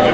Are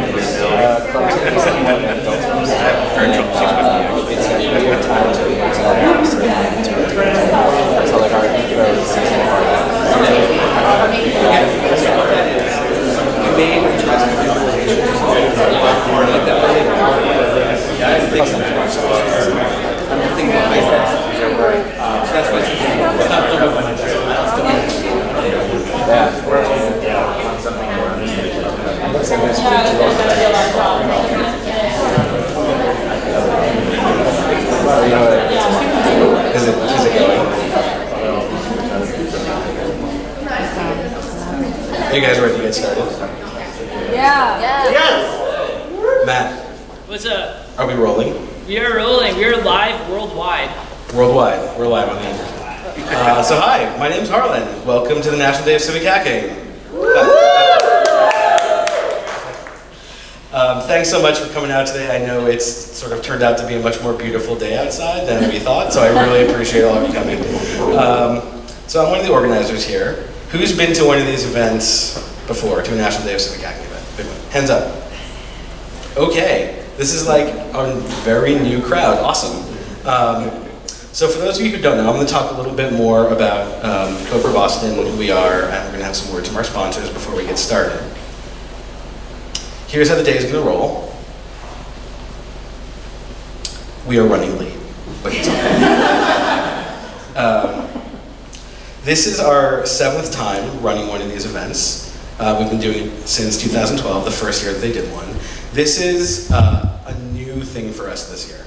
you guys ready to get started? Yeah. Yes. Matt, What's up? are we rolling? We are rolling. We are live worldwide. Worldwide. We're live on the internet. So hi, my name's Harlan. Welcome to the National Day of Civic Hacking. Thanks so much for coming out today. I know it's sort of turned out to be a much more beautiful day outside than we thought, so I really appreciate all of you coming. So I'm one of the organizers here. Who's been to one of these events before, to a National Day of Civic Hacking event? Big one. Hands up. Okay, this is like a very new crowd. Awesome. So for those of you who don't know, I'm going to talk a little bit more about Code for Boston, who we are, and we're going to have some words from our sponsors before we get started. Here's how the day is going to roll. We are running late, but it's okay. This is our 7th time running one of these events. We've been doing it since 2012, the first year that they did one. This is a new thing for us this year.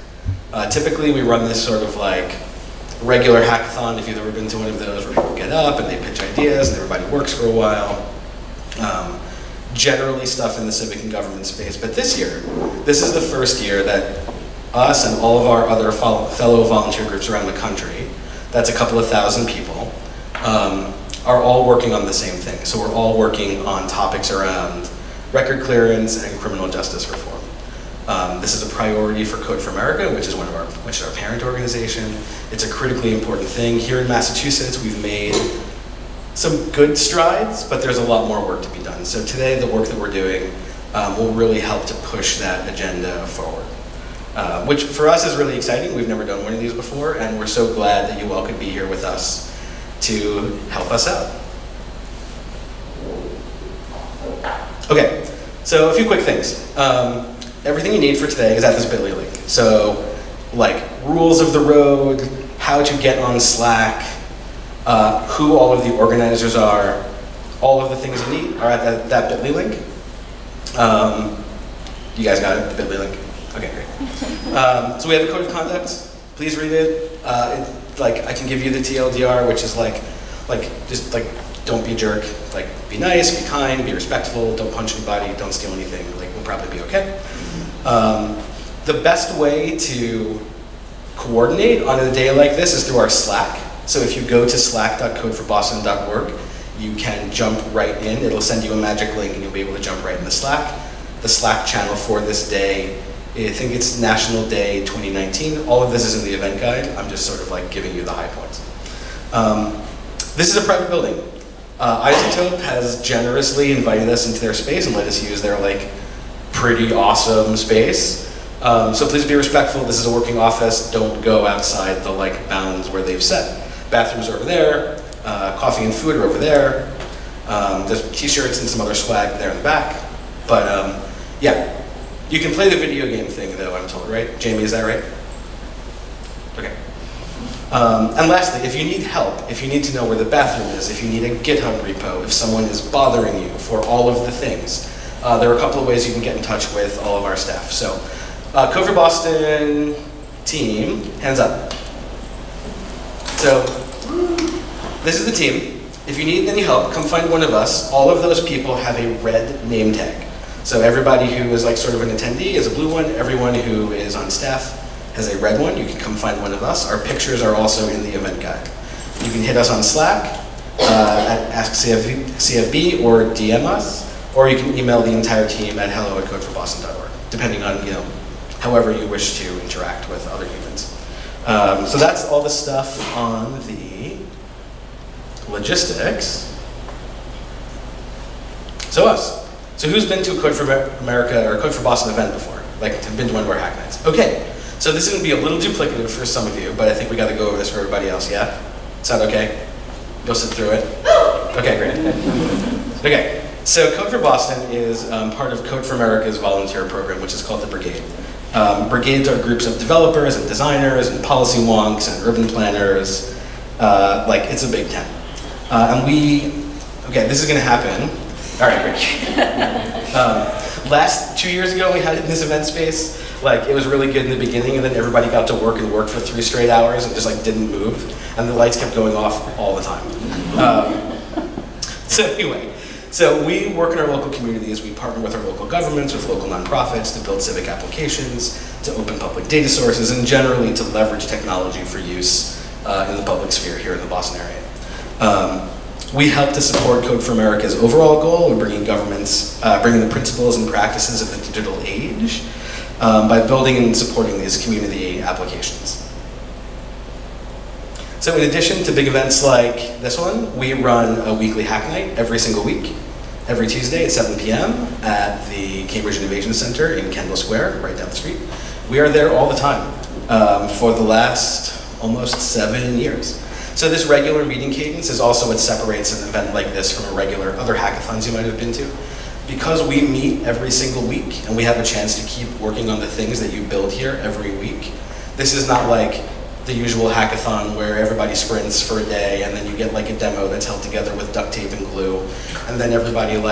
Typically we run this sort of like regular hackathon, if you've ever been to one of those, where people get up and they pitch ideas and everybody works for a while. Generally stuff in the civic and government space, but this year, this is the first year that us and all of our other fellow volunteer groups around the country, that's a couple of thousand people, are all working on the same thing. So we're all working on topics around record clearance and criminal justice reform. This is a priority for Code for America, which is our parent organization. It's a critically important thing. Here in Massachusetts, we've made some good strides, but there's a lot more work to be done. So today, the work that we're doing will really help to push that agenda forward, which for us is really exciting. We've never done one of these before, and we're so glad that you all could be here with us to help us out. Okay, so a few quick things. Everything you need for today is at this bit.ly link. So, like rules of the road, how to get on Slack, who all of the organizers are, all of the things you need are at that bit.ly link. You guys got it, the bit.ly link? Okay, great. So we have a code of conduct. Please read it. I can give you the TLDR, which is just don't be a jerk. Like, be nice, be kind, be respectful, don't punch anybody, don't steal anything. Like, we'll probably be okay. The best way to coordinate on a day like this is through our Slack. So if you go to slack.codeforboston.org, you can jump right in. It'll send you a magic link and you'll be able to jump right in the Slack. The Slack channel for this day, I think it's National Day 2019. All of this is in the event guide. I'm just sort of like giving you the high points. This is a private building. Isotope has generously invited us into their space and let us use their like pretty awesome space. So please be respectful. This is a working office. Don't go outside the like bounds where they've set. Bathrooms are over there. Coffee and food are over there. There's t-shirts and some other swag there in the back. But yeah, you can play the video game thing though, I'm told, right? Jamie, is that right? Okay. And lastly, if you need help, if you need to know where the bathroom is, if you need a GitHub repo, if someone is bothering you for all of the things, there are a couple of ways you can get in touch with all of our staff. So, Code for Boston team, hands up. So, this is the team. If you need any help, come find one of us. All of those people have a red name tag. So everybody who is like sort of an attendee is a blue one. Everyone who is on staff has a red one. You can come find one of us. Our pictures are also in the event guide. You can hit us on Slack at AskCFB or DM us, or you can email the entire team at hello@codeforboston.org, depending on however you wish to interact with other humans. So that's all the stuff on the logistics. So us. So who's been to a Code for America or a Code for Boston event before? Like, have been to one of our hack nights? Okay, so this is gonna be a little duplicative for some of you, but I think we gotta go over this for everybody else, yeah? Sound okay? You'll sit through it? Okay, great. Okay, so Code for Boston is part of Code for America's volunteer program, which is called the Brigade. Brigades are groups of developers and designers and policy wonks and urban planners. Like, it's a big tent. And okay, this is gonna happen. All right, great. Last 2 years ago, we had it in this event space. Like, it was really good in the beginning, and then everybody got to work and work for 3 straight hours and just like didn't move, and the lights kept going off all the time. So anyway, so we work in our local communities. We partner with our local governments, with local nonprofits to build civic applications, to open public data sources, and generally to leverage technology for use in the public sphere here in the Boston area. We help to support Code for America's overall goal of bringing the principles and practices of the digital age by building and supporting these community applications. So in addition to big events like this one, we run a weekly hack night every single week, every Tuesday at 7 p.m. at the Cambridge Innovation Center in Kendall Square, right down the street. We are there all the time for the last almost 7 years. So this regular meeting cadence is also what separates an event like this from a regular other hackathons you might have been to. Because we meet every single week and we have a chance to keep working on the things that you build here every week, this is not like the usual hackathon where everybody sprints for a day and then you get like a demo that's held together with duct tape and glue, and then everybody it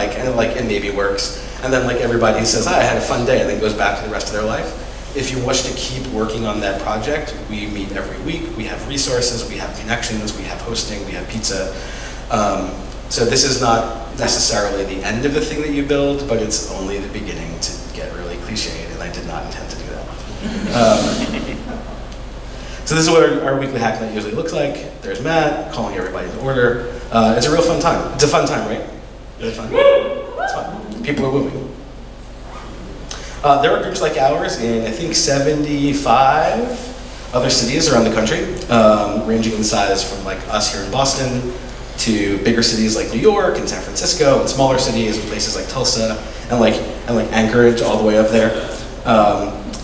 maybe works, and then like everybody says, I had a fun day, and then goes back to the rest of their life. If you wish to keep working on that project, we meet every week. We have resources, we have connections, we have hosting, we have pizza. So this is not necessarily the end of the thing that you build, but it's only the beginning, to get really cliched, and I did not intend to do that. So this is what our weekly hack night usually looks like. There's Matt calling everybody to order. It's a real fun time. It's a fun time, right? Really fun? It's fun. People are wooing. There are groups like ours in, I think, 75 other cities around the country, ranging in size from like us here in Boston to bigger cities like New York and San Francisco, and smaller cities and places like Tulsa and like Anchorage all the way up there.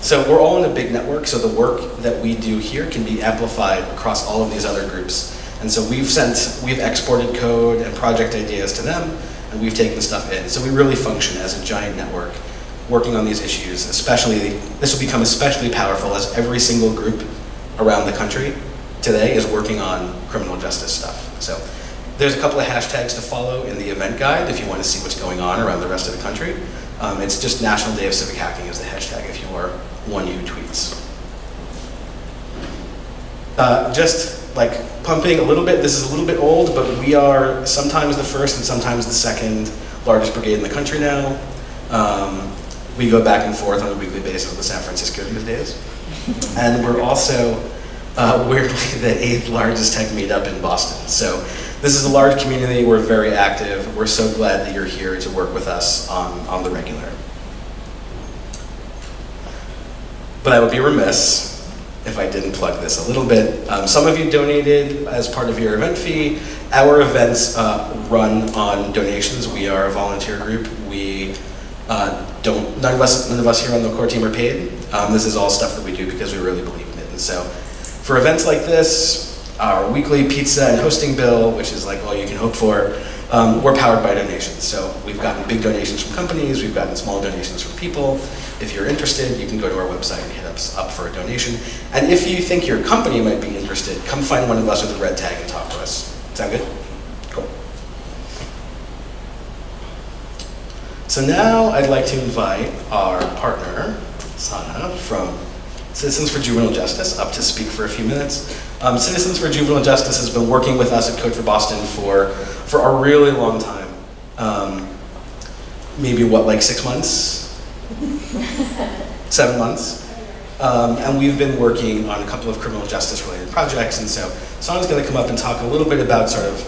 So we're all in a big network, so the work that we do here can be amplified across all of these other groups. And so we've exported code and project ideas to them, and we've taken stuff in. So we really function as a giant network working on these issues. This will become especially powerful as every single group around the country today is working on criminal justice stuff. So there's a couple of hashtags to follow in the event guide if you want to see what's going on around the rest of the country. It's just National Day of Civic Hacking is the hashtag if you are one who tweets. Just like pumping a little bit, this is a little bit old, but we are sometimes the first and sometimes the second largest brigade in the country now. We go back and forth on a weekly basis with San Francisco these days. And we're also, weirdly, the 8th largest tech meetup in Boston. So this is a large community, we're very active. We're so glad that you're here to work with us on the regular. But I would be remiss if I didn't plug this a little bit. Some of you donated as part of your event fee. Our events run on donations. We are a volunteer group. None of us here on the core team are paid. This is all stuff that we do because we really believe in it. And so for events like this, our weekly pizza and hosting bill, which is like all you can hope for, we're powered by donations. So we've gotten big donations from companies, we've gotten small donations from people. If you're interested, you can go to our website and hit us up for a donation. And if you think your company might be interested, come find one of us with a red tag and talk to us. Sound good? Cool. So now I'd like to invite our partner, Sana, from Citizens for Juvenile Justice, up to speak for a few minutes. Citizens for Juvenile Justice has been working with us at Code for Boston for a really long time. Maybe like 6 months? 7 months? And we've been working on a couple of criminal justice related projects, and so Sana's going to come up and talk a little bit about sort of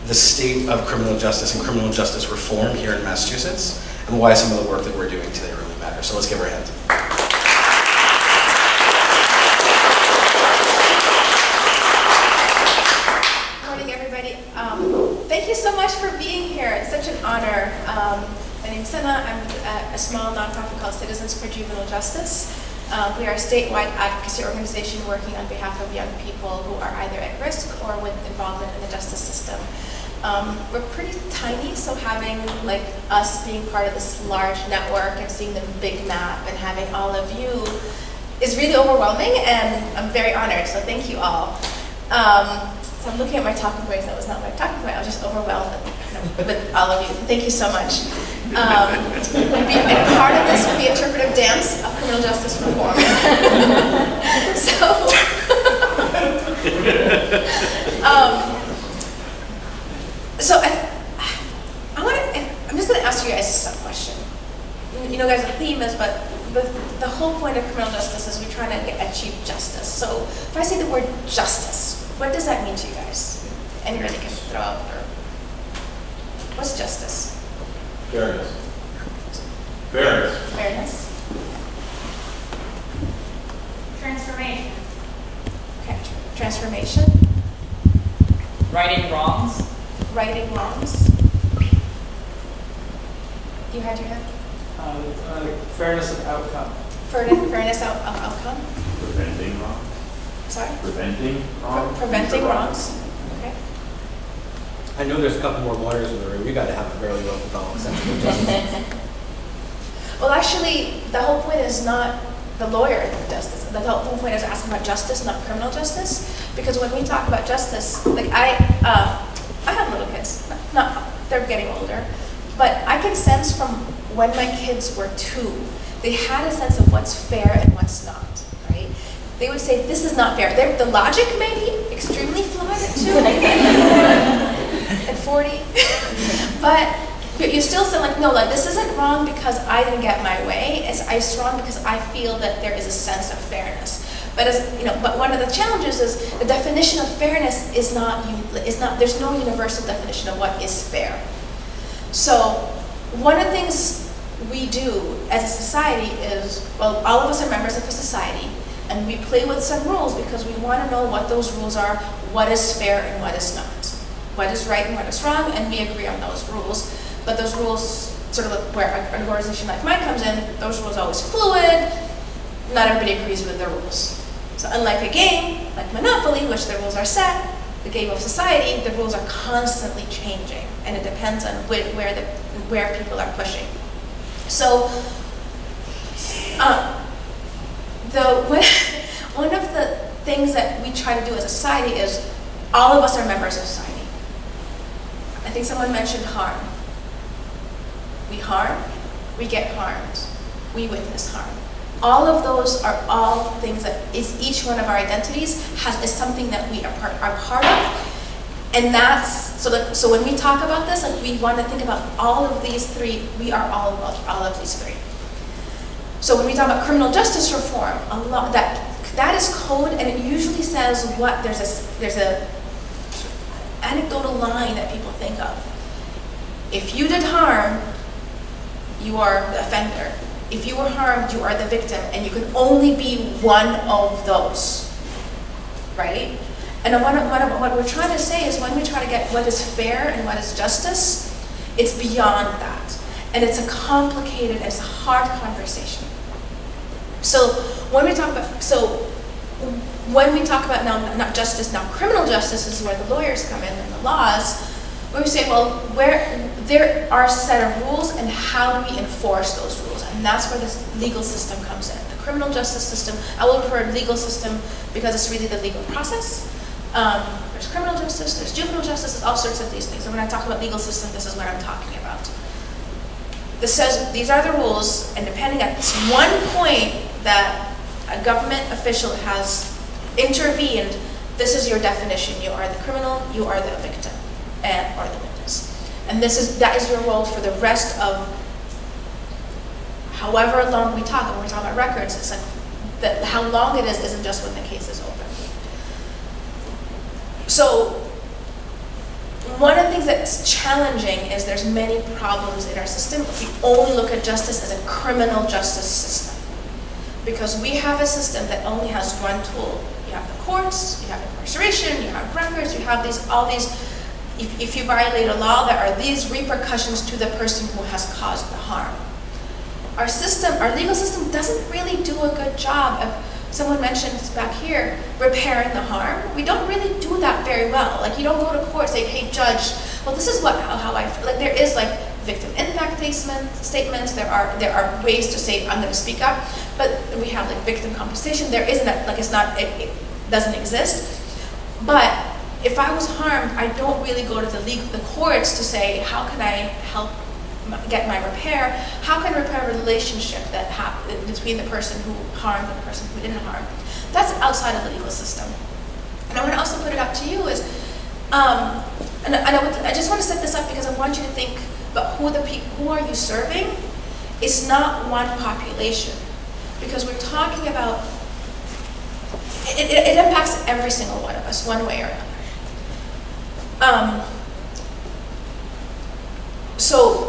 the state of criminal justice and criminal justice reform here in Massachusetts, and why some of the work that we're doing today really matters. So let's give her a hand. Thank you so much for being here. It's such an honor. My name's Sana. small nonprofit called Citizens for Juvenile Justice. We are a statewide advocacy organization working on behalf of young people who are either at risk or with involvement in the justice system. We're pretty tiny, so having like us being part of this large network and seeing the big map and having all of you is really overwhelming, and I'm very honored, so thank you all. So I'm looking at my talking points. That was not my talking point. I was just overwhelmed with all of you. Thank you so much. And part of this will be interpretive dance of criminal justice reform. I'm just going to ask you guys some question. You know, guys, the theme is, but the whole point of criminal justice is we're trying to achieve justice. So if I say the word justice, what does that mean to you guys? Anybody can throw out or what's justice? Fairness. Fairness. Fairness. Transformation. Okay. Transformation. Righting wrongs. Righting wrongs. You had your hand? Fairness of outcome. Fairness of outcome. Preventing wrong. Sorry? Preventing wrong. Preventing wrongs. Okay. I know there's a couple more lawyers in the room. You got to have a fairly well developed sense of justice. Well, actually, the whole point is not the lawyer in justice. The whole point is asking about justice, not criminal justice. Because when we talk about justice, like I have little kids. They're getting older, but I can sense from when my kids were 2, they had a sense of what's fair and what's not. Right? They would say, "This is not fair." The logic may be extremely flawed at 2 and 40, but you still say like, no, like this isn't wrong because I didn't get my way. It's wrong because I feel that there is a sense of fairness. But but one of the challenges is the definition of fairness is not. There's no universal definition of what is fair. So one of the things we do as a society is, well, all of us are members of a society, and we play with some rules because we want to know what those rules are, what is fair and what is not, what is right and what is wrong, and we agree on those rules. But those rules, sort of where an organization like mine comes in, those rules are always fluid. Not everybody agrees with the rules. So unlike a game, like Monopoly, which the rules are set, the game of society, the rules are constantly changing, and it depends on where people are pushing. So, one of the things that we try to do as a society is all of us are members of society. I think someone mentioned harm. We harm, we get harmed, we witness harm. All of those are all things that is each one of our identities is something that we are part of, and that's so when we talk about this, like we want to think about all of these 3. We are all of these 3. So when we talk about criminal justice reform, a lot that is code, and it usually says what there's a anecdotal line that people think of. If you did harm, you are the offender. If you were harmed, you are the victim, and you can only be one of those, right? And what we're trying to say is when we try to get what is fair and what is justice, it's beyond that. And it's a complicated, it's a hard conversation. So when we talk about now not justice, now criminal justice is where the lawyers come in and the laws, where we say, well, there are a set of rules and how do we enforce those rules? And that's where this legal system comes in. The criminal justice system, I will refer to legal system because it's really the legal process. There's criminal justice, there's juvenile justice, there's all sorts of these things. And when I talk about legal system, this is what I'm talking about. This says these are the rules, and depending at this one point that a government official has intervened, this is your definition. You are the criminal, you are the victim, or the witness. And that is your role for the rest of however long we talk. And when we talk about records, it's like how long it is isn't just when the case is open. So one of the things that's challenging is there's many problems in our system if we only look at justice as a criminal justice system. Because we have a system that only has one tool. You have the courts, you have incarceration, you have records, you have all these. If you violate a law, there are these repercussions to the person who has caused the harm. our system, our legal system doesn't really do a good job of, someone mentioned back here, repairing the harm. We don't really do that very well. Like, you don't go to court and say, hey, judge, well, this is how I feel. Like, there is like victim impact statements. There are ways to say, I'm going to speak up, but we have like victim compensation. There isn't that, like, it doesn't exist. But if I was harmed, I don't really go to the courts to say, how can I help get my repair? How can I repair a relationship that happened between the person who harmed and the person who didn't harm? That's outside of the legal system. And I want to also put it up to you is, I just want to set this up because I want you to think about who are you serving? It's not one population, because we're talking about, it impacts every single one of us, one way or another. So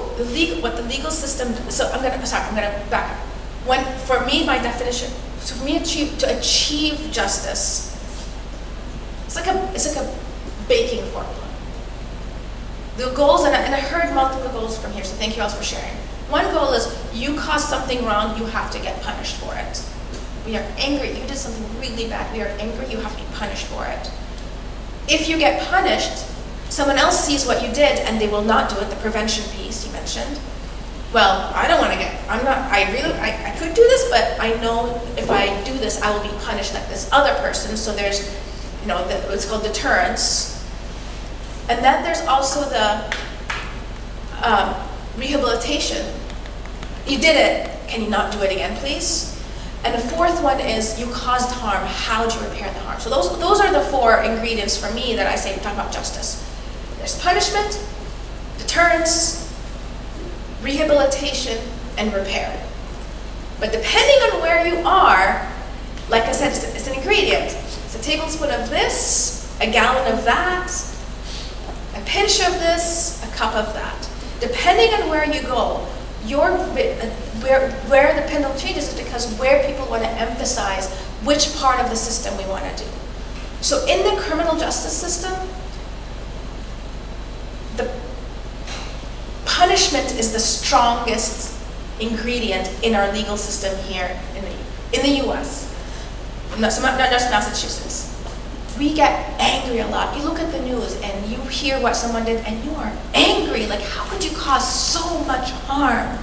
what the legal system, so I'm gonna back up. For me, my definition, so for me to achieve justice, it's like a baking formula. The goals, and I heard multiple goals from here, so thank you all for sharing. One goal is, you caused something wrong, you have to get punished for it. We are angry, you did something really bad, we are angry, you have to be punished for it. If you get punished, someone else sees what you did and they will not do it, the prevention piece you mentioned. Well, I don't want to I could do this, but I know if I do this, I will be punished like this other person. So there's, it's called deterrence. And then there's also the rehabilitation. You did it, can you not do it again, please? And the fourth one is, you caused harm, how do you repair the harm? So those are the four ingredients for me that I say to talk about justice. There's punishment, deterrence, rehabilitation, and repair. But depending on where you are, like I said, it's an ingredient. It's a tablespoon of this, a gallon of that, a pinch of this, a cup of that. Depending on where you go, where the pendulum changes is because where people want to emphasize which part of the system we want to do. So in the criminal justice system, the punishment is the strongest ingredient in our legal system here in the U.S. Not just Massachusetts. We get angry a lot. You look at the news and you hear what someone did and you are angry. Like, how could you cause so much harm?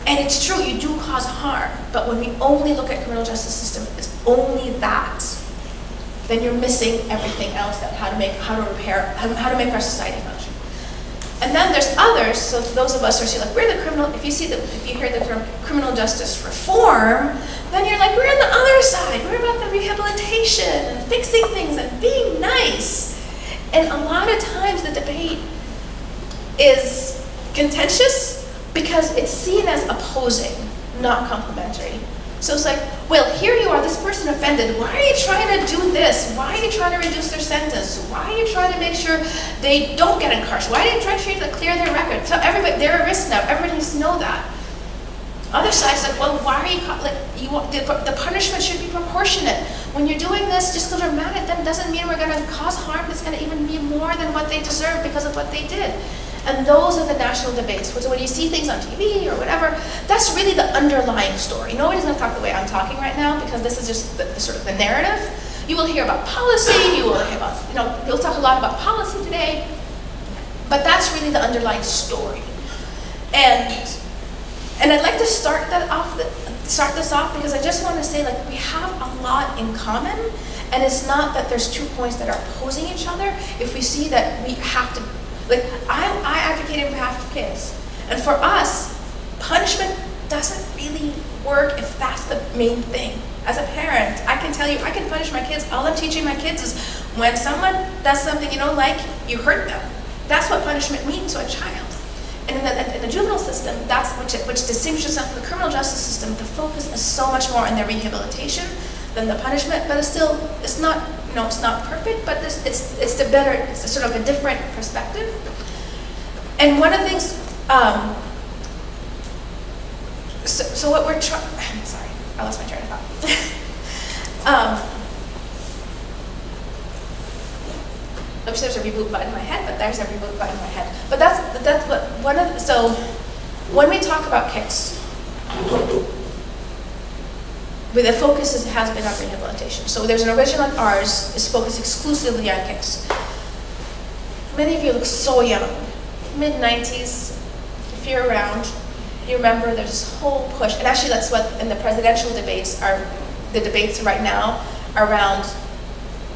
And it's true, you do cause harm. But when we only look at criminal justice system, it's only that. Then you're missing everything else, that how to make our society function. And then there's others. So those of us who are like, we're the criminal. If you hear the term criminal justice reform, then you're like, we're on the other side. We're about the rehabilitation and fixing things and being nice. And a lot of times the debate is contentious because it's seen as opposing, not complementary. So it's like, well, here you are, this person offended. Why are you trying to do this? Why are you trying to reduce their sentence? Why are you trying to make sure they don't get incarcerated? Why are you trying to clear their record? So they're a risk now. Everybody needs to know that. Other side's like, well, why are the punishment should be proportionate. When you're doing this, just because we're mad at them doesn't mean we're going to cause harm that's going to even be more than what they deserve because of what they did. And those are the national debates. So when you see things on TV or whatever, that's really the underlying story. Nobody's going to talk the way I'm talking right now because this is just the sort of the narrative. You will hear about policy. You will hear about, you'll talk a lot about policy today. But that's really the underlying story. And I'd like to start this off because I just want to say, like, we have a lot in common, and it's not that there's 2 points that are opposing each other. If we see that we have to, like, I advocate on behalf of kids, and for us, punishment doesn't really work if that's the main thing. As a parent, I can tell you, I can punish my kids. All I'm teaching my kids is when someone does something you don't like, you hurt them. That's what punishment means to a child. And in the juvenile system, that's which distinguishes itself from the criminal justice system. The focus is so much more on their rehabilitation than the punishment. But it's not perfect. But it's sort of a different perspective. And one of the things, so what we're trying. Sorry, I lost my train of thought. I wish there was a reboot button in my head, but there's a reboot button in my head. But that's what one of the, so When we talk about kids, where the focus has been on rehabilitation. So there's an original on ours is focused exclusively on kids. Many of you look so young, mid-90s. If you're around, you remember there's this whole push, and actually that's what in the presidential debates are, the debates right now around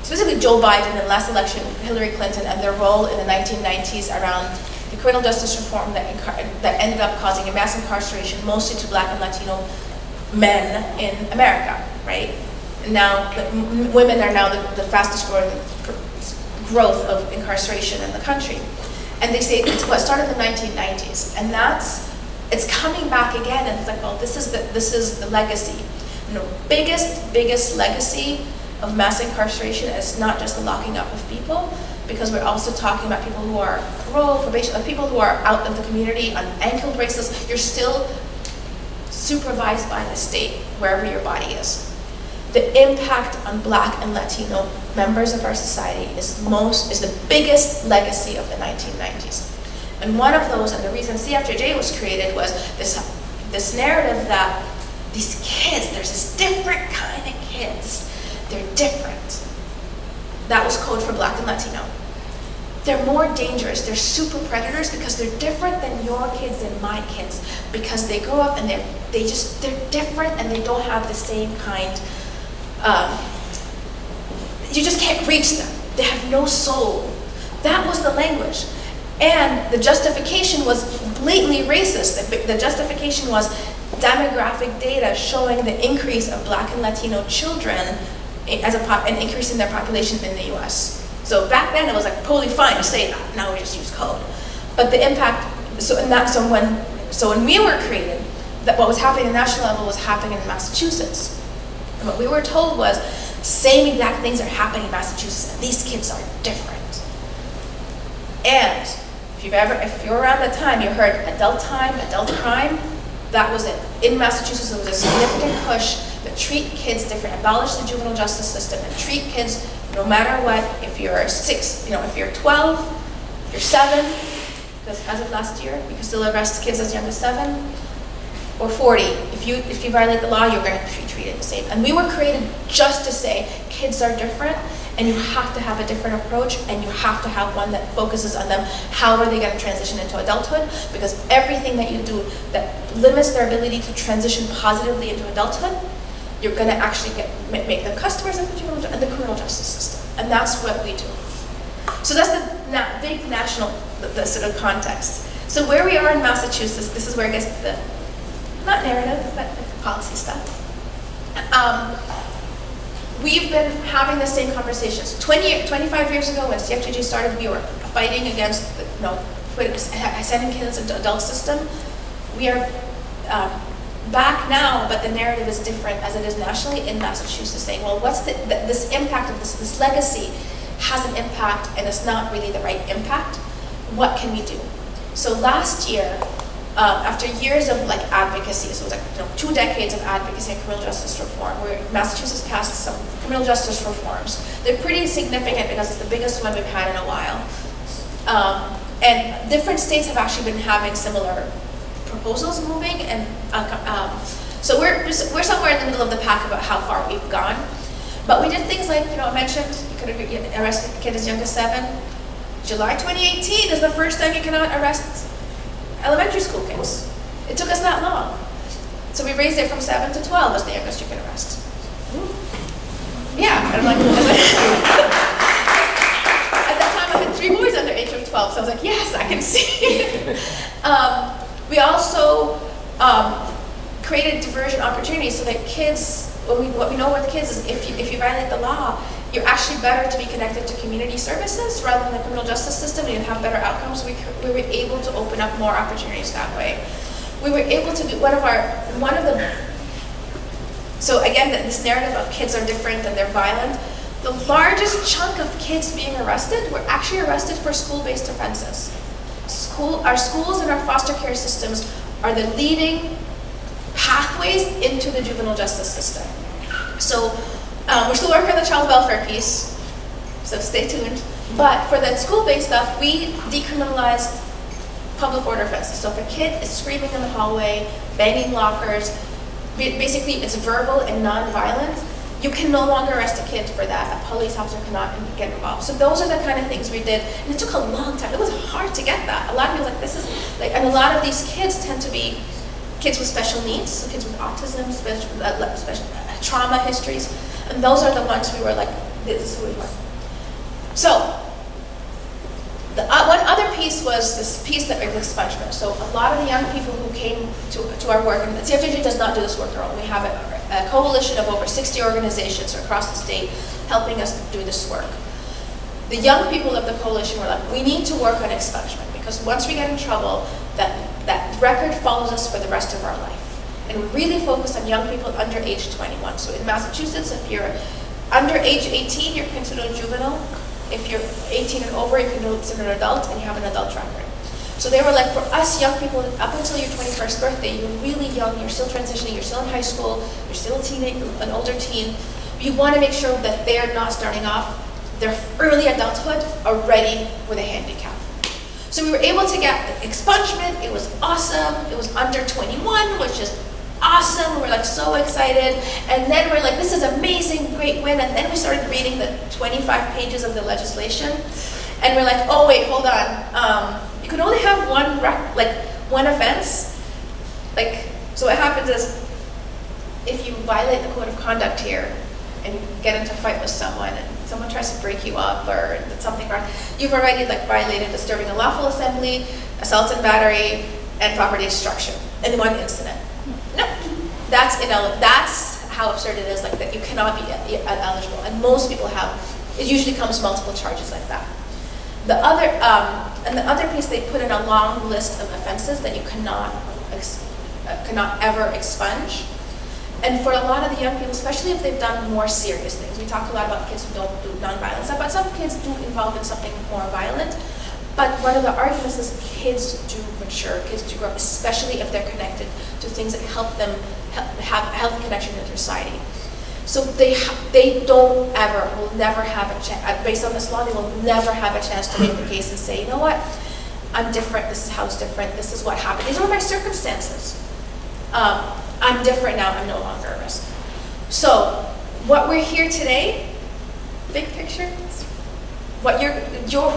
specifically Joe Biden in the last election, Hillary Clinton, and their role in the 1990s around the criminal justice reform that ended up causing a mass incarceration, mostly to Black and Latino men in America, right? And now women are now the fastest growing growth of incarceration in the country. And they say it's what started in the 1990s, and it's coming back again. And it's like, well, this is the legacy. You know, biggest legacy of mass incarceration is not just the locking up of people, because we're also talking about people who are parole, probation, like people who are out of the community on ankle bracelets. You're still supervised by the state wherever your body is. The impact on Black and Latino members of our society is the biggest legacy of the 1990s. And one of those, and the reason CFJJ was created, was this narrative that these kids, there's this different kind of kids. They're different. That was code for Black and Latino. They're more dangerous. They're super predators because they're different than your kids and my kids, because they grow up and they're different and they don't have the same kind. You just can't reach them. They have no soul. That was the language. And the justification was blatantly racist. The justification was demographic data showing the increase of Black and Latino children as an increase in their population in the US. So back then it was like totally fine to say that. Now we just use code. But the impact, so when we were created, that what was happening at the national level was happening in Massachusetts. And what we were told was, same exact things are happening in Massachusetts, and these kids are different. And if you're around that time, you heard adult crime, that was it. In Massachusetts, there was a significant push to treat kids different, abolish the juvenile justice system, and treat kids no matter what. If you're 6, if you're 12, if you're 7, because as of last year, you can still arrest kids as young as 7, or 40. If you violate the law, you're going to be treated the same. And we were created just to say kids are different, and you have to have a different approach, and you have to have one that focuses on them. How are they going to transition into adulthood? Because everything that you do that limits their ability to transition positively into adulthood, you're going to actually make them customers of the criminal justice system. And that's what we do. So that's the big national, the sort of context. So where we are in Massachusetts, this is where I guess the, not narrative, but the policy stuff. We've been having the same conversations. 25 years ago when CFJJ started, we were fighting against sending kids into the adult system. We are back now, but the narrative is different as it is nationally in Massachusetts, saying, well, what's this impact of this legacy has an impact and it's not really the right impact. What can we do? So last year, after years of advocacy, so it was 2 decades of advocacy and criminal justice reform, where Massachusetts passed some criminal justice reforms. They're pretty significant because it's the biggest one we've had in a while. And different states have actually been having similar proposals moving, and so we're somewhere in the middle of the pack about how far we've gone. But we did things like, I mentioned you could arrest a kid as young as 7. July 2018 is the first time you cannot arrest elementary school kids. It took us that long. So we raised it from 7 to 12 as the youngest you can arrest. Yeah, and I'm like, at that time I had 3 boys under age of 12, so I was like, yes, I can see. We also created diversion opportunities so that kids, what we know with kids is if you violate the law, you're actually better to be connected to community services rather than the criminal justice system, and you have better outcomes. We were able to open up more opportunities that way. We were able to do so again, this narrative of kids are different and they're violent. The largest chunk of kids being arrested were actually arrested for school-based offenses. Our schools and our foster care systems are the leading pathways into the juvenile justice system. So we're still working on the child welfare piece, so stay tuned. But for that school-based stuff, we decriminalized public order offenses. So if a kid is screaming in the hallway, banging lockers, basically it's verbal and non-violent, you can no longer arrest a kid for that. A police officer cannot get involved. So those are the kind of things we did, and it took a long time. It was hard to get that. A lot of people were like, this is like, and a lot of these kids tend to be kids with special needs, so kids with autism, special trauma histories, and those are the ones we were like, this is who we were. So the one other piece was this piece that was expungement. So a lot of the young people who came to our work, and CFJG does not do this work alone. We have a coalition of over 60 organizations across the state helping us do this work. The young people of the coalition were like, we need to work on expungement, because once we get in trouble, that record follows us for the rest of our life. And we really focus on young people under age 21. So in Massachusetts, if you're under age 18, you're considered a juvenile. If you're 18 and over, you can consider an adult, and you have an adult record. So they were like, for us young people, up until your 21st birthday, you're really young, you're still transitioning, you're still in high school, you're still a teenager, an older teen. You want to make sure that they're not starting off their early adulthood already with a handicap. So we were able to get expungement. It was awesome. It was under 21, which is awesome. We were like so excited. And then we're like, this is amazing, great win. And then we started reading the 25 pages of the legislation. And we're like, oh wait, hold on. You can only have one offense. So what happens is, if you violate the code of conduct here and you get into a fight with someone and someone tries to break you up or something wrong, you've already violated disturbing a lawful assembly, assault and battery, and property destruction in one incident. No, that's how absurd it is, that you cannot be eligible. And most people have, it usually comes multiple charges like that. The other piece, they put in a long list of offenses that you cannot ever expunge. And for a lot of the young people, especially if they've done more serious things, we talk a lot about kids who don't do nonviolent stuff, but some kids do involve in something more violent. But one of the arguments is kids do mature, kids do grow up, especially if they're connected to things that help them have a healthy connection to society. So they don't ever, will never have a chance, based on this law, they will never have a chance to make the case and say, you know what, I'm different, this is how it's different, this is what happened, these are my circumstances. I'm different now, I'm no longer a risk. So what we're here today, big picture, what your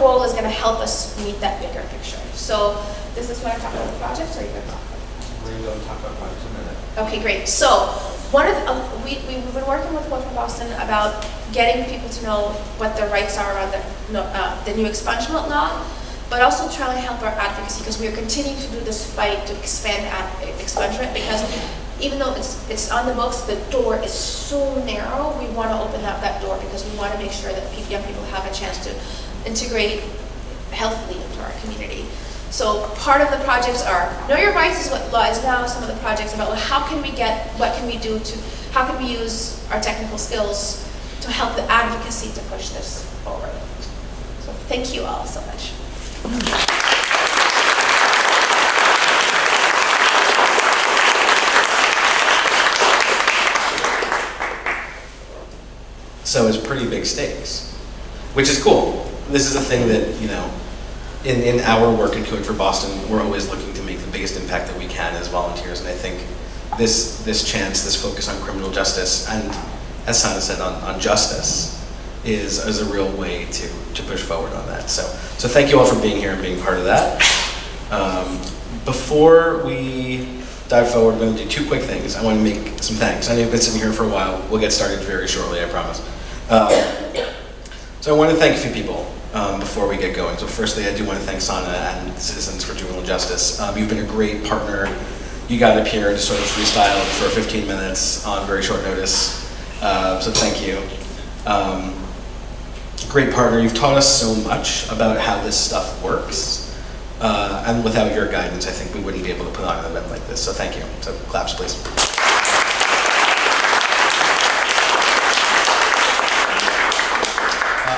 role is going to help us meet that bigger picture. So this is when I talk about the projects, or are you going to talk about it? We're going to talk about projects in a minute. Okay, great. So we've been working with Code for Boston about getting people to know what their rights are on the new expungement law, but also trying to help our advocacy, because we are continuing to do this fight to expand expungement, because even though it's on the books, the door is so narrow. We want to open up that door because we want to make sure that young people have a chance to integrate healthily into our community. So part of the projects are, know your rights is what law is now. Some of the projects about, well, how can we use our technical skills to help the advocacy to push this forward. So thank you all so much. So it's pretty big stakes, which is cool. This is a thing that, in our work at Code for Boston, we're always looking to make the biggest impact that we can as volunteers. And I think this focus on criminal justice, and as Sana said, on justice, is a real way to push forward on that. So thank you all for being here and being part of that. Before we dive forward, I'm going to do two quick things. I want to make some thanks. I know you've been sitting here for a while. We'll get started very shortly, I promise. So I want to thank a few people before we get going. So firstly, I do want to thank Sana and Citizens for Juvenile Justice. You've been a great partner. You got up here to sort of freestyle for 15 minutes on very short notice. So thank you. Great partner. You've taught us so much about how this stuff works. And without your guidance, I think we wouldn't be able to put on an event like this. So thank you. So claps, please.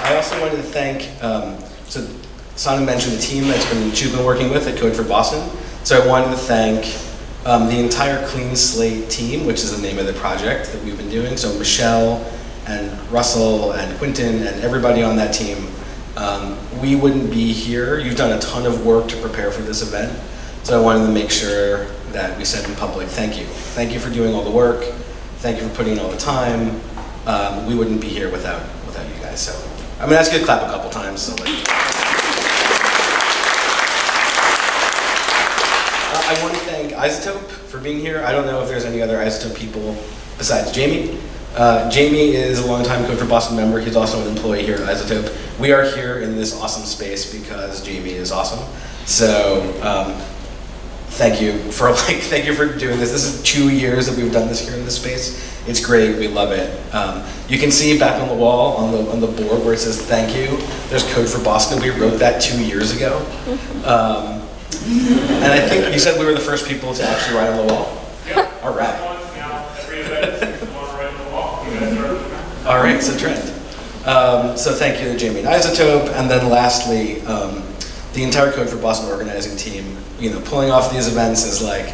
I also wanted to thank, so Sana mentioned the team she's been working with at Code for Boston. So I wanted to thank the entire Clean Slate team, which is the name of the project that we've been doing. So Michelle and Russell and Quinton and everybody on that team we wouldn't be here. You've done a ton of work to prepare for this event. So I wanted to make sure that we said in public, thank you. Thank you for doing all the work. Thank you for putting in all the time. We wouldn't be here without you guys. So I'm gonna ask you to clap a couple times. So I want to thank Isotope for being here. I don't know if there's any other Isotope people besides Jamie. Jamie is a longtime Code for Boston member. He's also an employee here at Isotope. We are here in this awesome space because Jamie is awesome. So thank you for doing this. This is 2 years that we've done this here in this space. It's great. We love it. You can see back on the wall on the board where it says thank you. There's Code for Boston. We wrote that 2 years ago. And I think you said we were the first people to actually write on the wall? Yeah. All right. Every event, you want to write on the wall. You guys are All right, it's a trend. So thank you to Jamie and Isotope. And then lastly, the entire Code for Boston organizing team. Pulling off these events is like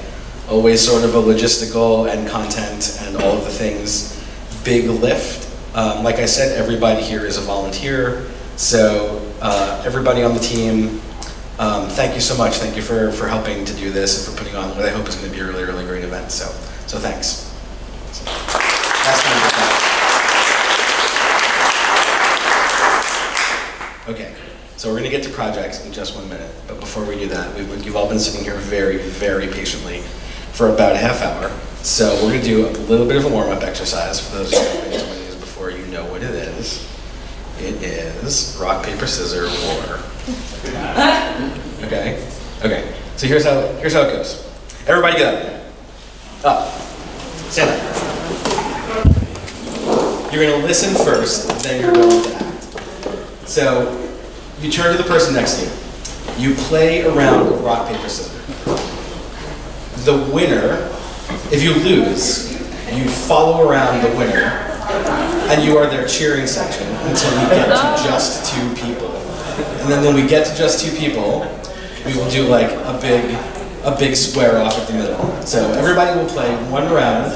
always sort of a logistical and content and all of the things big lift. Like I said, everybody here is a volunteer. So everybody on the team, thank you so much. Thank you for helping to do this and for putting on what I hope is going to be a really, really great event. So thanks. That's my Okay, so we're going to get to projects in just 1 minute. But before we do that, you've all been sitting here very, very patiently for about a half hour. So we're going to do a little bit of a warm-up exercise for those of you who have been to one of these before. You know what it is. It is rock, paper, scissors, war. Okay. So here's how it goes. Everybody get up. Up. Stand up. You're going to listen first, then you're going to act. So you turn to the person next to you. You play around with rock, paper, scissors. The winner, if you lose, you follow around the winner, and you are their cheering section until we get to just 2 people. And then when we get to just 2 people, we will do like a big square off at the middle. So everybody will play 1 round,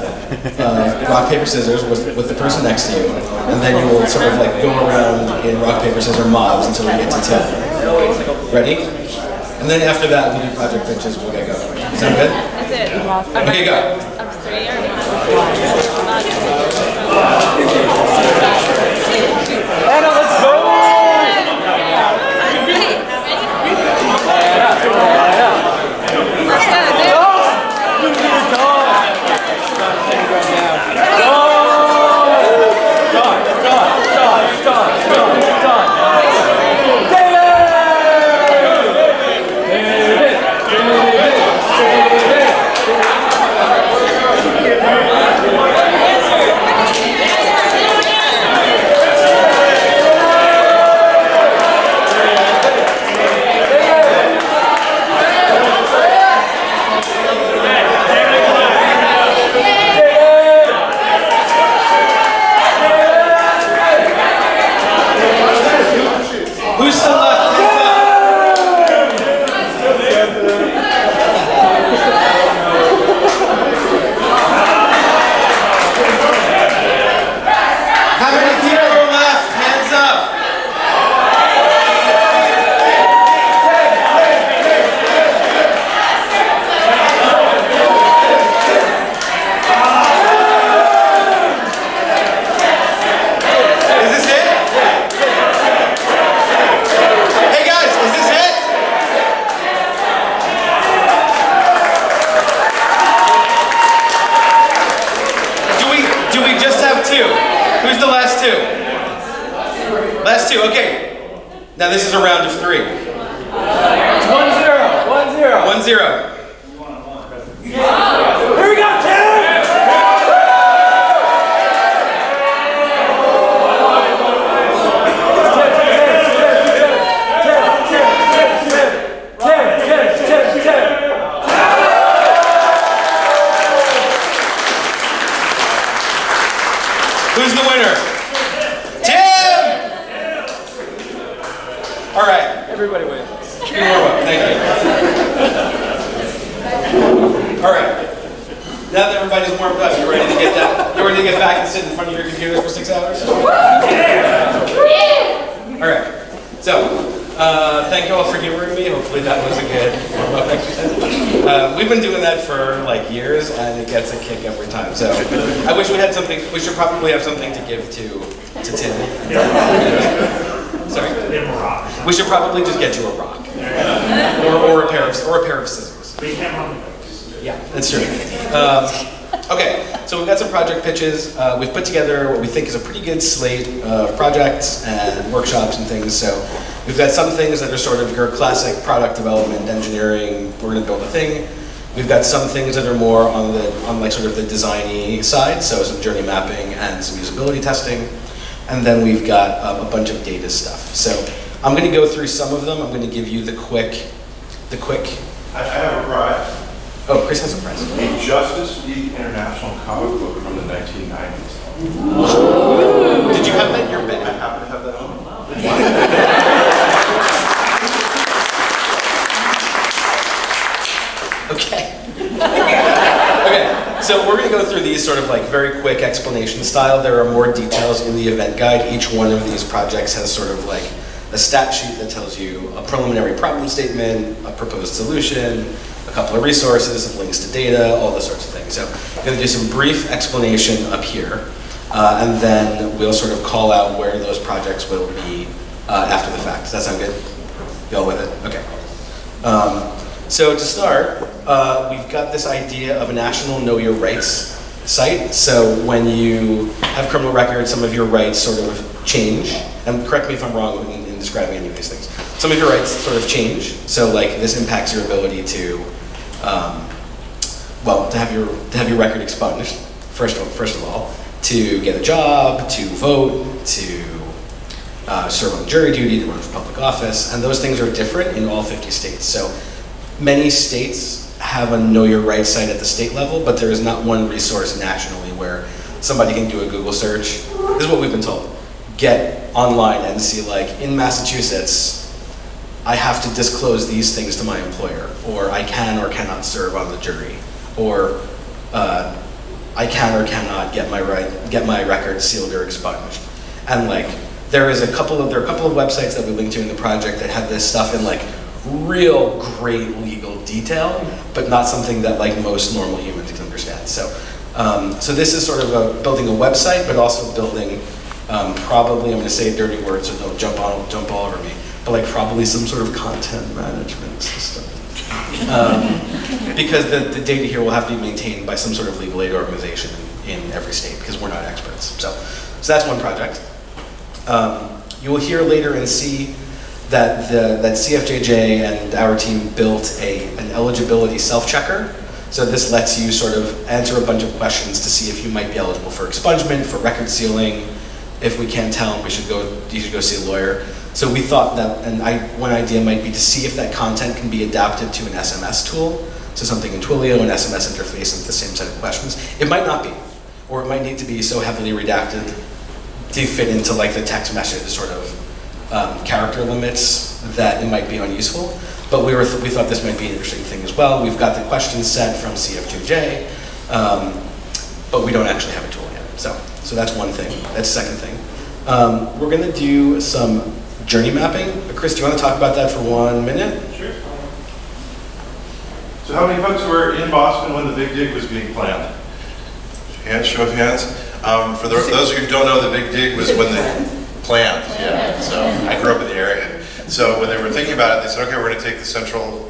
rock, paper, scissors with the person next to you, and then you will sort of like go around in rock, paper, scissors mobs until we get to 10. Ready? And then after that, we'll do project pitches, we'll get going. Sound good? That's it. Okay, go. Up 3 or Anna, let's go! Last 2, okay. Now this is a round of 3. It's 1-0. 1-0. 1-0. Here we go, Tim! Who's the winner? Tim! All right. Everybody wins. Good warm-up. Thank you. All right. Now that everybody's warmed up, you ready to get that? You ready to get back and sit in front of your computers for 6 hours? All right. So, Thank you all for humoring me. Hopefully that was a good warm-up exercise. We've been doing that for like years, and it gets a kick every time. So I wish we had something. We should probably have something to give to Tim. Sorry. We should probably just get you a rock, or a pair of scissors. Yeah, that's true. Okay, so we've got some project pitches. We've put together what we think is a pretty good slate of projects and workshops and things. So we've got some things that are sort of your classic product development, engineering, we're gonna build a thing. We've got some things that are more on like sort of the designy side, so some journey mapping and some usability testing. And then we've got a bunch of data stuff. So I'm gonna go through some of them. I'm gonna give you the quick. I have a prize. Oh, Chris has a prize. A Justice League International comic book from the 1990s. Did you have that in your I bag? happen to have that on. Okay. Okay, so we're gonna go through these sort of like very quick explanation style. There are more details in the event guide. Each one of these projects has sort of like a stat sheet that tells you a preliminary problem statement, a proposed solution, a couple of resources, some links to data, all those sorts of things. So I'm gonna do some brief explanation up here, and then we'll sort of call out where those projects will be after the fact. Does that sound good? You all with it? Okay. So to start, we've got this idea of a national Know Your Rights site. So when you have criminal records, some of your rights sort of change. And correct me if I'm wrong in describing any of these things. Some of your rights sort of change. So like this impacts your ability to, to have your record expunged. First of all, to get a job, to vote, to serve on jury duty, to run for public office, and those things are different in all 50 states. So many states have a Know Your Rights site at the state level, but there is not one resource nationally where somebody can do a Google search. This is what we've been told. Get online and see like, in Massachusetts, I have to disclose these things to my employer, or I can or cannot serve on the jury, or I can or cannot get my records sealed or expunged. And like, there are a couple of websites that we linked to in the project that have this stuff in like real great legal detail, but not something that like most normal humans can understand. So this is sort of building a website, but also building probably, I'm going to say a dirty word, so don't jump all over me, but like probably some sort of content management system. Because the data here will have to be maintained by some sort of legal aid organization in every state, because we're not experts. So that's one project. You will hear later and see that CFJJ and our team built an eligibility self-checker. So this lets you sort of answer a bunch of questions to see if you might be eligible for expungement, for record sealing. If we can't tell, you should go see a lawyer. So we thought that, one idea might be to see if that content can be adapted to an SMS tool. So something in Twilio, an SMS interface, and the same set of questions. It might not be, or it might need to be so heavily redacted to fit into like the text message sort of character limits that it might be unuseful. But we thought this might be an interesting thing as well. We've got the question set from CF2J, but we don't actually have a tool yet. So that's one thing. That's the second thing. We're going to do some journey mapping. Chris, do you want to talk about that for 1 minute? Sure. So how many folks were in Boston when the Big Dig was being planned? Show of hands. For those of you who don't know, the Big Dig was when they planned. Yeah. So I grew up in the area. So when they were thinking about it, they said, okay, we're going to take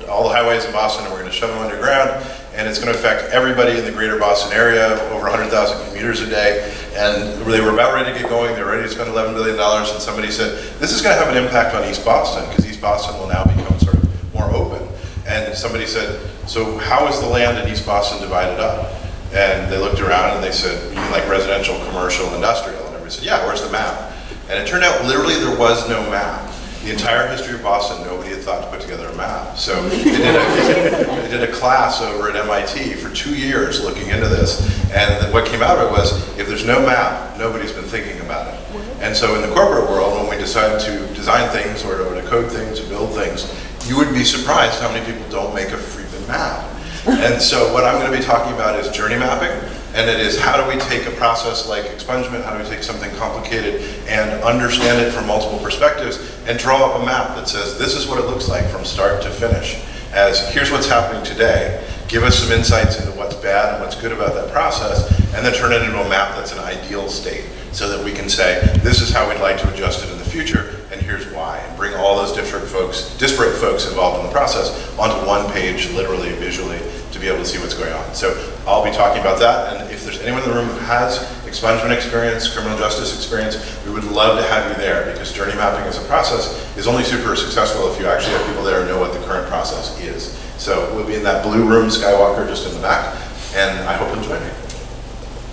all the highways in Boston, and we're going to shove them underground, and it's going to affect everybody in the greater Boston area, over 100,000 commuters a day. And they were about ready to get going. They were ready to spend $11 billion, and somebody said, this is going to have an impact on East Boston, because East Boston will now become sort of more open. And somebody said, so how is the land in East Boston divided up? And they looked around and they said, you mean like residential, commercial, industrial? And everybody said, yeah, where's the map? And it turned out literally there was no map. The entire history of Boston, nobody had thought to put together a map. So they did a class over at MIT for 2 years looking into this. And what came out of it was, if there's no map, nobody's been thinking about it. And so in the corporate world, when we decide to design things or to code things, or build things, you would be surprised how many people don't make a freaking map. And so what I'm going to be talking about is journey mapping. And it is, how do we take a process like expungement, how do we take something complicated and understand it from multiple perspectives and draw up a map that says, this is what it looks like from start to finish, as here's what's happening today, give us some insights into what's bad and what's good about that process, and then turn it into a map that's an ideal state, so that we can say, this is how we'd like to adjust it in the future, and here's why, and bring all those different folks, disparate folks involved in the process onto one page, literally, visually, to be able to see what's going on. So I'll be talking about that, and if there's anyone in the room who has expungement experience, criminal justice experience, we would love to have you there, because journey mapping as a process is only super successful if you actually have people there who know what the current process is. So we'll be in that blue room, Skywalker, just in the back, and I hope you'll join me.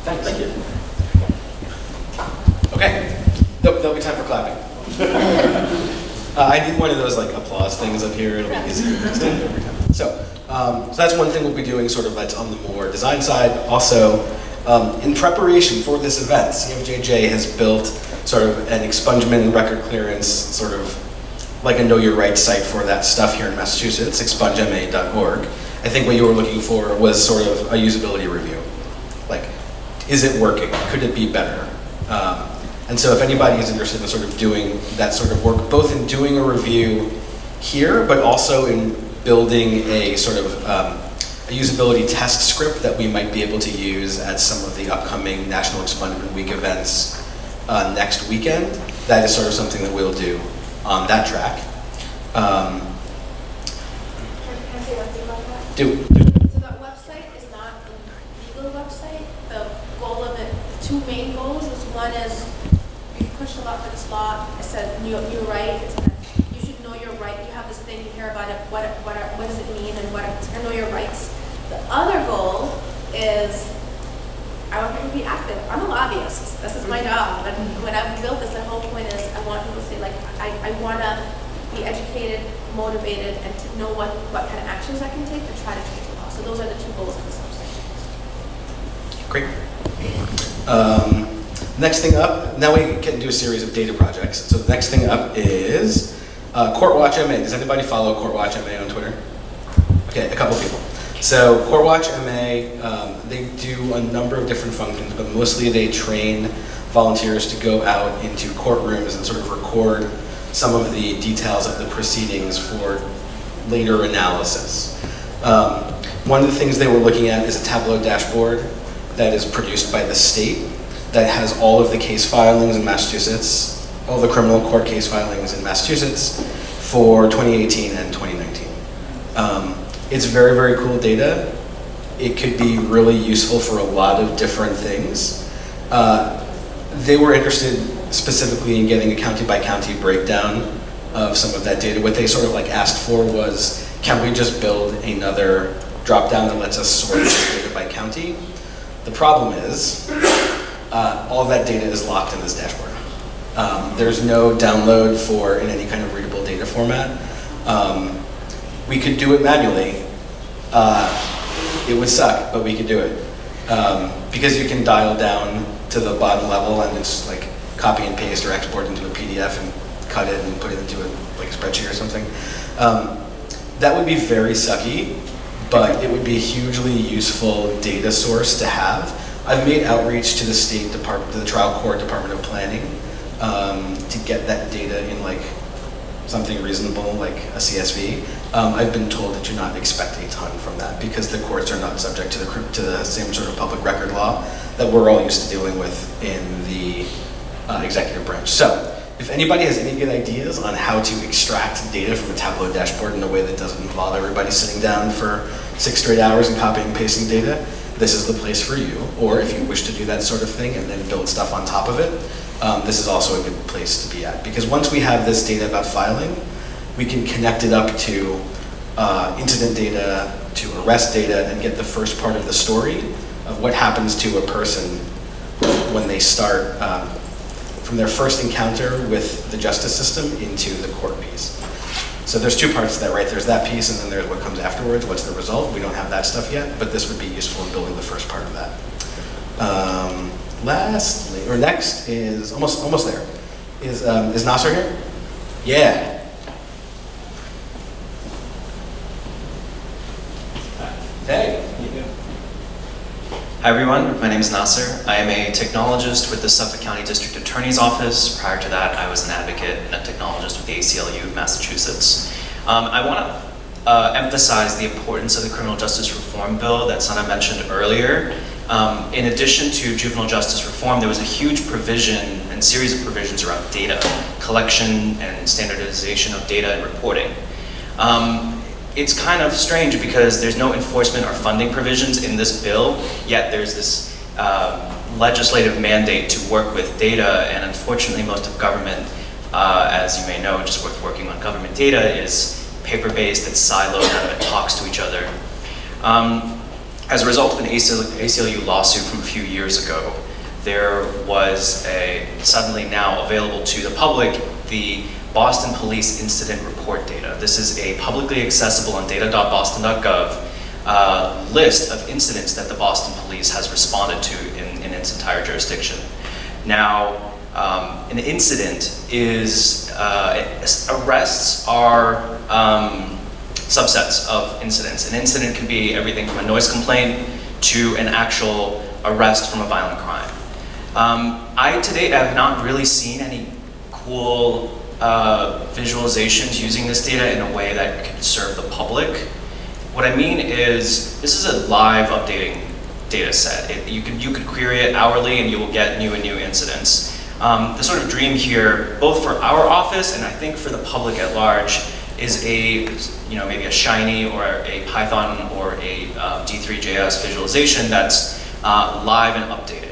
Thank you. Okay, there'll be time for clapping. I need one of those like applause things up here. It'll be easier to stand every time. So that's one thing we'll be doing, sort of that's on the more design side. Also, in preparation for this event, CFJJ has built sort of an expungement and record clearance, sort of like a Know Your Rights site for that stuff here in Massachusetts, expungema.org. I think what you were looking for was sort of a usability review. Like, is it working? Could it be better? And so if anybody is interested in sort of doing that sort of work, both in doing a review here, but also in building a sort of a usability test script that we might be able to use at some of the upcoming National Expungement Week events next weekend, that is sort of something that we'll do on that track. Can I say one thing about that? Do. So that website is not a legal website. The goal of it, two main goals is one is we pushed a lot for this law. It said new right. It's that you should know your right. You have this thing, you hear about it. What does it mean and and know your rights. The other goal is I want people to be active. I'm a lobbyist. This is my job. And when I built this, the whole point is I want people to say, like, I want to be educated, motivated, and to know what kind of actions I can take to try to change the law. So those are the two goals of this website. Great. Next thing up, now we get into a series of data projects. So the next thing up is CourtWatch MA. Does anybody follow CourtWatch MA on Twitter? Okay, a couple people. So CourtWatch MA, they do a number of different functions, but mostly they train volunteers to go out into courtrooms and sort of record some of the details of the proceedings for later analysis. One of the things they were looking at is a Tableau dashboard that is produced by the state that has all of the case filings in Massachusetts, all the criminal court case filings in Massachusetts for 2018 and 2019. It's very, very cool data. It could be really useful for a lot of different things. They were interested specifically in getting a county-by-county breakdown of some of that data. What they sort of like asked for was, can we just build another drop-down that lets us sort this data by county? The problem is, all of that data is locked in this dashboard. There's no download for in any kind of readable data format. We could do it manually. It would suck, but we could do it. Because you can dial down to the bottom level and it's like copy and paste or export into a PDF and cut it and put it into like a spreadsheet or something. That would be very sucky, but it would be a hugely useful data source to have. I've made outreach to the state department, to the trial court Department of Planning, to get that data in like something reasonable like a CSV. I've been told that you not expect a ton from that because the courts are not subject to the same sort of public record law that we're all used to dealing with in the executive branch. So if anybody has any good ideas on how to extract data from a Tableau dashboard in a way that doesn't involve everybody sitting down for 6 straight hours and copying and pasting data, this is the place for you. Or if you wish to do that sort of thing and then build stuff on top of it, this is also a good place to be at. Because once we have this data about filing, we can connect it up to incident data, to arrest data, and get the first part of the story of what happens to a person when they start from their first encounter with the justice system into the court piece. So there's two parts to that, right? There's that piece and then there's what comes afterwards, what's the result. We don't have that stuff yet, but this would be useful in building the first part of that. Lastly, or next is, almost there, is Nasser here? Yeah. Hey. Hi everyone, my name is Nasser. I am a technologist with the Suffolk County District Attorney's Office. Prior to that, I was an advocate and a technologist with the ACLU of Massachusetts. I want to emphasize the importance of the criminal justice reform bill that Sana mentioned earlier. In addition to juvenile justice reform, there was a huge provision and series of provisions around data collection and standardization of data and reporting. It's kind of strange because there's no enforcement or funding provisions in this bill, yet there's this legislative mandate to work with data, and unfortunately most of government, as you may know, just working on government data, is paper-based, it's siloed, none of it talks to each other. As a result of an ACLU lawsuit from a few years ago, there was suddenly now available to the public the Boston Police Incident Report data. This is a publicly accessible on data.boston.gov list of incidents that the Boston Police has responded to in its entire jurisdiction. Now, an incident is, arrests are subsets of incidents. An incident can be everything from a noise complaint to an actual arrest from a violent crime. I to date have not really seen any cool visualizations using this data in a way that could serve the public. What I mean is, this is a live updating data set. You could query it hourly and you will get new and new incidents. The sort of dream here, both for our office and I think for the public at large, is maybe a Shiny or a Python or a D3.js visualization that's live and updating.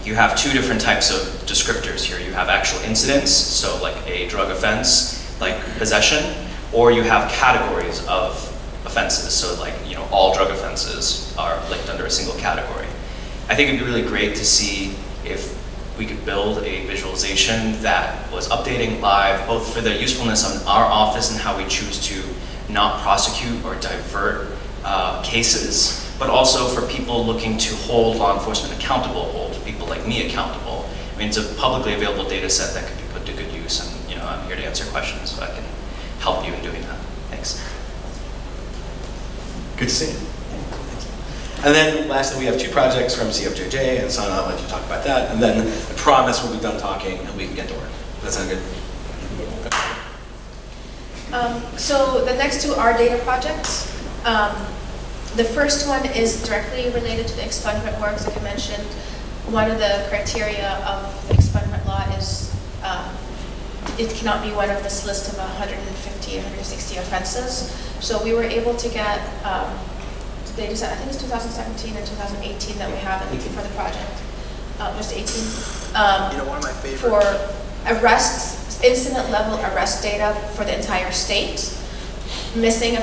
You have two different types of descriptors here. You have actual incidents, so like a drug offense, like possession, or you have categories of offenses, so like all drug offenses are linked under a single category. I think it'd be really great to see if we could build a visualization that was updating live, both for the usefulness of our office and how we choose to not prosecute or divert cases, but also for people looking to hold law enforcement accountable, hold people like me accountable. I mean, it's a publicly available data set that could be put to good use, and I'm here to answer questions, so I can help you in doing that. Thanks. Good to see you. And then lastly, we have two projects from CFJJ, and Sana, I'll let you talk about that. And then I promise we'll be done talking and we can get to work. Does that sound good? So the next two are data projects. The first one is directly related to the expungement works. Like I mentioned, one of the criteria of the expungement law is it cannot be one of this list of 150, 160 offenses. So we were able to get data set, I think it's 2017 and 2018 that we have for the project. Just 18. One of my favorite. For arrests, incident level arrest data for the entire state. Missing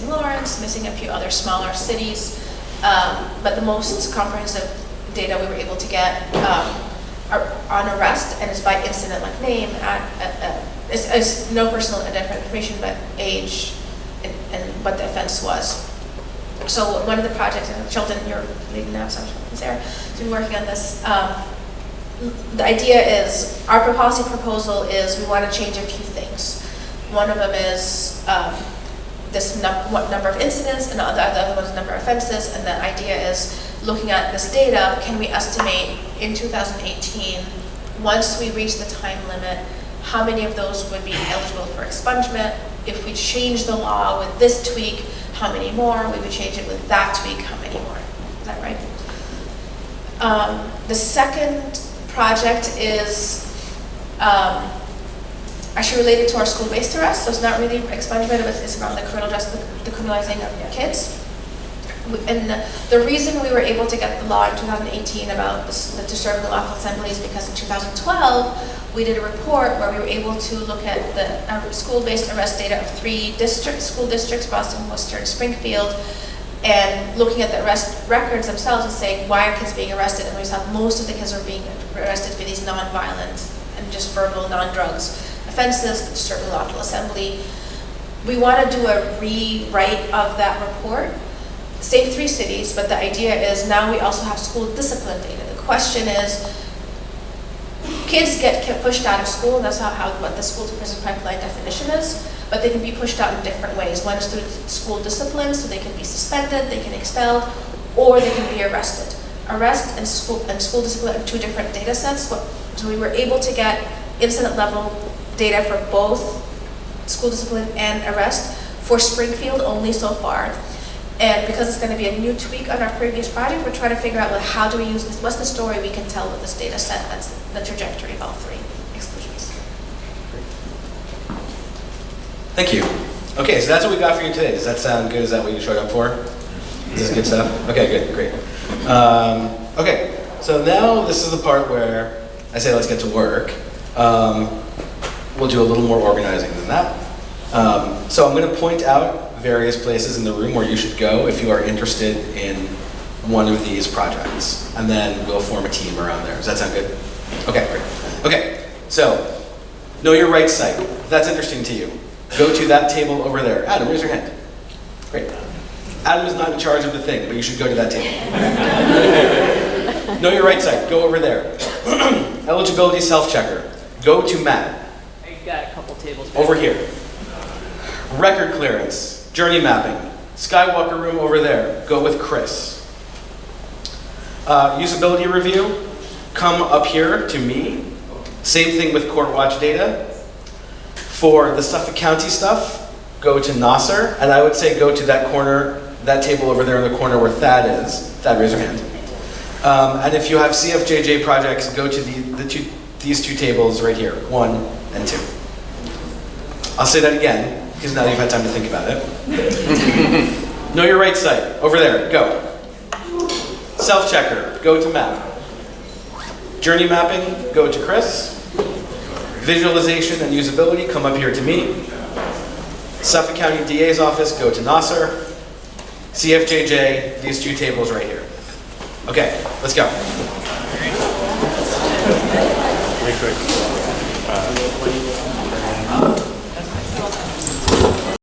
Lawrence, missing a few other smaller cities, but the most comprehensive data we were able to get are on arrest, and it's by incident, like name, it's no personal identifying information, but age and what the offense was. So one of the projects, and Sheldon, you're leading now, so I'm there, so we're working on this. The idea is, our policy proposal is we want to change a few things. One of them is what number of incidents, and the other one is number of offenses, and the idea is looking at this data, can we estimate in 2018, once we reach the time limit, how many of those would be eligible for expungement? If we change the law with this tweak, how many more? We would change it with that tweak, how many more? Is that right? The second project is actually related to our school-based arrest, so it's not really expungement, but it's around the criminalizing of kids. And the reason we were able to get the law in 2018 about the disturbing the lawful assembly is because in 2012 we did a report where we were able to look at the school-based arrest data of 3 school districts, Boston, Worcester, and Springfield, and looking at the arrest records themselves and saying, why are kids being arrested? And we saw most of the kids are being arrested for these non-violent and just verbal non-drugs offenses, the disturbing lawful assembly. We want to do a rewrite of that report. Same 3 cities, but the idea is now we also have school discipline data. The question is, kids get pushed out of school, and that's what the school to prison pipeline definition is, but they can be pushed out in different ways. One is through school discipline, so they can be suspended, they can be expelled, or they can be arrested. Arrest and school discipline are two different data sets, so we were able to get incident level data for both school discipline and arrest for Springfield only so far. And because it's going to be a new tweak on our previous project, we're trying to figure out, like, how do we use this, what's the story we can tell with this data set that's the trajectory of all three exclusions. Thank you. Okay, so that's what we got for you today. Does that sound good? Is that what you showed up for? Is this good stuff? Okay, good, great. Okay, so now this is the part where I say let's get to work. We'll do a little more organizing than that. So I'm going to point out various places in the room where you should go if you are interested in one of these projects. And then we'll form a team around there. Does that sound good? Okay, great. Okay, so know your right site. If that's interesting to you, go to that table over there. Adam, raise your hand. Great. Adam is not in charge of the thing, but you should go to that table. Know your right site. Go over there. Eligibility Self-Checker. Go to Matt. I got a couple tables. Over here. Record clearance. Journey mapping. Skywalker room over there. Go with Chris. Usability review. Come up here to me. Same thing with court watch data. For the Suffolk County stuff, go to Nasser, and I would say go to that corner, that table over there in the corner where Thad is. Thad, raise your hand. And if you have CFJJ projects, go to these two tables right here, 1 and 2. I'll say that again, because now you've had time to think about it. Know your right site, over there, go. Self-checker, go to map. Journey mapping, go to Chris. Visualization and usability, come up here to me. Suffolk County DA's office, go to Nasser. CFJJ, these two tables right here. Okay, let's go. Real quick.